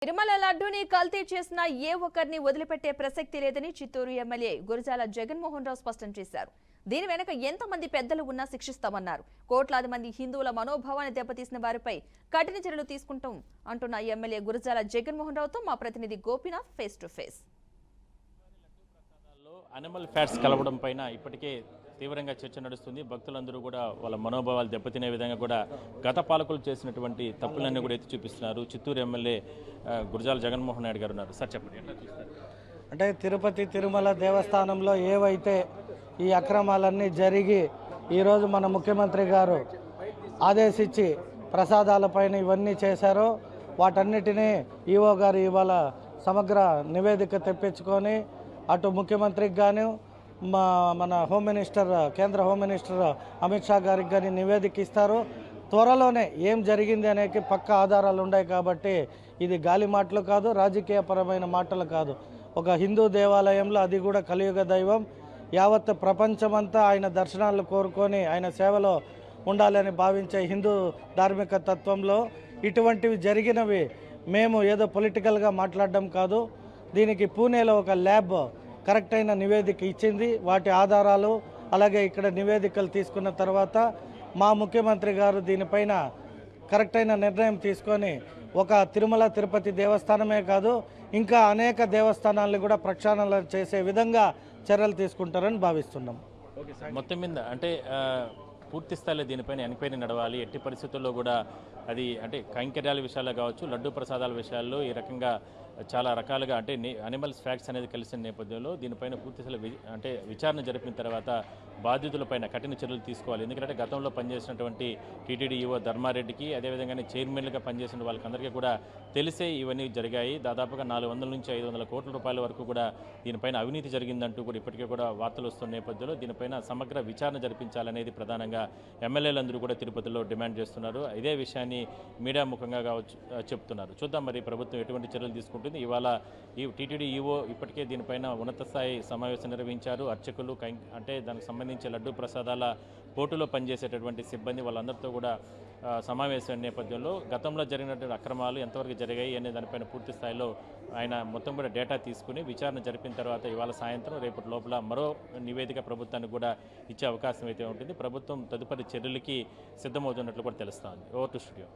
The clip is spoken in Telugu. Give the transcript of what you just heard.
తిరుమల లడ్డూని కల్తీ చేసిన ఏ ఒక్కరిని వదిలిపెట్టే ప్రసక్తి లేదని చిత్తూరు ఎమ్మెల్యే గురజాల జగన్మోహన్ రావు స్పష్టం చేశారు. దీని వెనక ఎంతమంది పెద్దలు ఉన్నా శిక్షిస్తామన్నారు. కోట్లాది మంది హిందువుల మనోభావాన్ని దెబ్బతీసిన వారిపై కఠిన చర్యలు తీసుకుంటాం అంటున్న ఎమ్మెల్యే గురజాల జగన్మోహన్ రావుతో మా ప్రతినిధి Gopinath face to face. Animal fats కలవడం పైన ఇప్పటికే తీవ్రంగా చర్చ నడుస్తుంది. భక్తులందరూ కూడా వాళ్ళ మనోభావాలు దెబ్బతినే విధంగా కూడా గత పాలకులు చేసినటువంటి తప్పులన్నీ కూడా ఎత్తి చూపిస్తున్నారు. చిత్తూరు ఎమ్మెల్యే గురజాల జగన్మోహన్ నాయుడు గారు ఉన్నారు. సార్ చెప్పండి, ఎట్లా చూస్తారు? అంటే తిరుపతి తిరుమల దేవస్థానంలో ఏవైతే ఈ అక్రమాలన్నీ జరిగి ఈరోజు మన ముఖ్యమంత్రి గారు ఆదేశించి ప్రసాదాలపైన ఇవన్నీ చేశారో వాటన్నిటినీ ఈవో గారు ఇవాళ సమగ్ర నివేదిక తెప్పించుకొని అటు ముఖ్యమంత్రికి కానీ మన హోమ్ మినిస్టర్ కేంద్ర హోమ్ మినిస్టర్ అమిత్ షా గారికి కానీ నివేదిక ఇస్తారు. త్వరలోనే ఏం జరిగింది అనేది పక్క ఆధారాలు ఉన్నాయి కాబట్టి ఇది గాలి మాటలు కాదు, రాజకీయపరమైన మాటలు కాదు. ఒక హిందూ దేవాలయంలో, అది కూడా కలియుగ దైవం, యావత్ ప్రపంచమంతా ఆయన దర్శనాలు కోరుకొని ఆయన సేవలో ఉండాలని భావించే హిందూ ధార్మిక తత్వంలో ఇటువంటివి జరిగినవి మేము ఏదో పొలిటికల్గా మాట్లాడడం కాదు. దీనికి పూణేలో ఒక ల్యాబ్ కరెక్ట్ అయిన నివేదిక ఇచ్చింది. వాటి ఆధారాలు అలాగే ఇక్కడ నివేదికలు తీసుకున్న తర్వాత మా ముఖ్యమంత్రి గారు దీనిపైన కరెక్ట్ అయిన నిర్ణయం తీసుకొని ఒక తిరుమల తిరుపతి దేవస్థానమే కాదు ఇంకా అనేక దేవస్థానాలను కూడా ప్రక్షాళన చేసే విధంగా చర్యలు తీసుకుంటారని భావిస్తున్నాం. ఓకే సార్, మొత్తం మీద అంటే పూర్తి స్థాయిలో దీనిపైన ఎంక్వైరీ నడవాలి. ఎట్టి పరిస్థితుల్లో కూడా అది అంటే కైంకర్యాల విషయాల్లో కావచ్చు, లడ్డు ప్రసాదాల విషయాల్లో ఈ రకంగా చాలా రకాలుగా అంటే అనిమల్స్ ఫ్యాక్ట్స్ అనేది కలిసిన నేపథ్యంలో దీనిపైన పూర్తి స్థాయిలో అంటే విచారణ జరిపిన తర్వాత బాధితులపైన కఠిన చర్యలు తీసుకోవాలి. ఎందుకంటే గతంలో పనిచేసినటువంటి టీటీడీ ఈవో ధర్మారెడ్డికి, అదేవిధంగానే చైర్మన్లుగా పనిచేసిన వాళ్ళకందరికీ కూడా తెలిసే ఇవన్నీ జరిగాయి. దాదాపుగా 400 నుంచి 500 కోట్ల రూపాయల వరకు కూడా దీనిపైన అవినీతి జరిగిందంటూ కూడా ఇప్పటికే కూడా వార్తలు వస్తున్న నేపథ్యంలో దీనిపైన సమగ్ర విచారణ జరిపించాలనేది ప్రధానంగా ఎమ్మెల్యేలందరూ కూడా తిరుపతిలో డిమాండ్ చేస్తున్నారు. ఇదే విషయాన్ని మీడియా ముఖంగా కావచ్చు చెప్తున్నారు. చూద్దాం మరి ప్రభుత్వం ఎటువంటి చర్యలు తీసుకుంటుంది. ఇవాళ ఈ టీటీడీ ఈవో ఇప్పటికే దీనిపైన ఉన్నత స్థాయి సమావేశం నిర్వహించారు. అర్చకులు అంటే దానికి సంబంధించి లడ్డు ప్రసాదాల పోటులో పనిచేసేటటువంటి సిబ్బంది వాళ్ళందరితో కూడా సమావేశం నేపథ్యంలో గతంలో జరిగినటువంటి అక్రమాలు ఎంతవరకు జరిగాయి అనే దానిపైన పూర్తి స్థాయిలో ఆయన మొత్తం కూడా డేటా తీసుకుని విచారణ జరిపిన తర్వాత ఇవాళ సాయంత్రం రేపటి లోపల మరో నివేదిక ప్రభుత్వానికి కూడా ఇచ్చే అవకాశం అయితే ఉంటుంది. ప్రభుత్వం తదుపరి చర్యలకి సిద్ధమవుతున్నట్లు కూడా తెలుస్తోంది. Over to studio.